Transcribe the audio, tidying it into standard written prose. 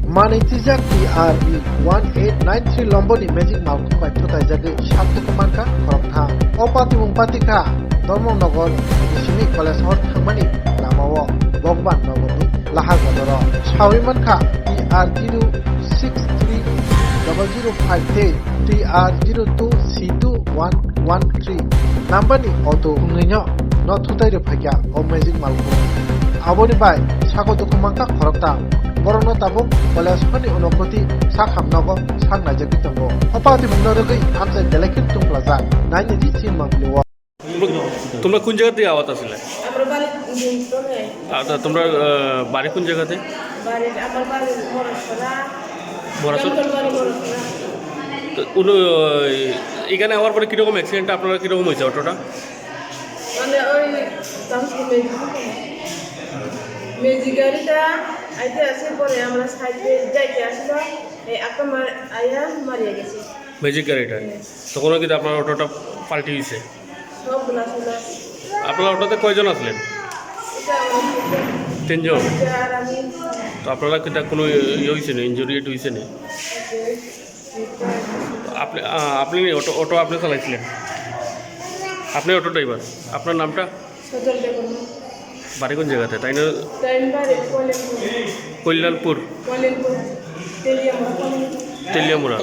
Manitijak PRB 1893 Lomboni Magic Mountain by Totajagi Shaktukumanka Korokta Opati Mumpatika Dormonogon Ishimi College Hort Hamani Lamawo Bogban Nogoni Lahagadoro Shawimanka PR 0630058 TR02 C2113 Nambani Auto Nginyo Not Tutai Pagya or Magic Mountain Aboni by Shako Dokumanka Korokta Borono tabuk college pani unokoti sak hamnago sak najaki tango opati munnoroi amsa delekin tum plaza nani di chin mangliwa তোমরা কোন জায়গা থেকে আওয়াত আসলে আমার বাড়ি দিনতনে আচ্ছা তোমরা বাড়ি কোন জায়গাতে বাড়ি আমার বাড়ি মরছরা বরাসর বাড়ি মরছরা এখানে আওয়ার পরে কিরকম অ্যাক্সিডেন্ট আপনারা কিরকম হয়েছে অটোটা মানে ওই তামসকে মেজি গাড়িটা আইতে আসে পরে আমরা সাইডে যাইতে আসলো এই আকামার আয়া মারিয়া গেছে ম্যাজিক গাড়িটা তখন কিন্তু আপনার অটোটা পাল্টি হয়েছে সবগুলা ছিল আপনার অটোতে কয়জন আসলেন এটা আমার তিনজন আর আমি তো আপনারা কিন্তু কোনো ইয়ে হয়েছে না ইঞ্জুরি হয়েছে না আপনি আপনি অটো আপনি চালাইছিলেন আপনি অটো ড্রাইভার আপনার নামটা সজল দেবন বাড়ি কোন জায়গাতে তাই না টাইম বাড়ি কল্যাণপুর কলেনপুর তেলিয়ামা তেলিয়ামুড়া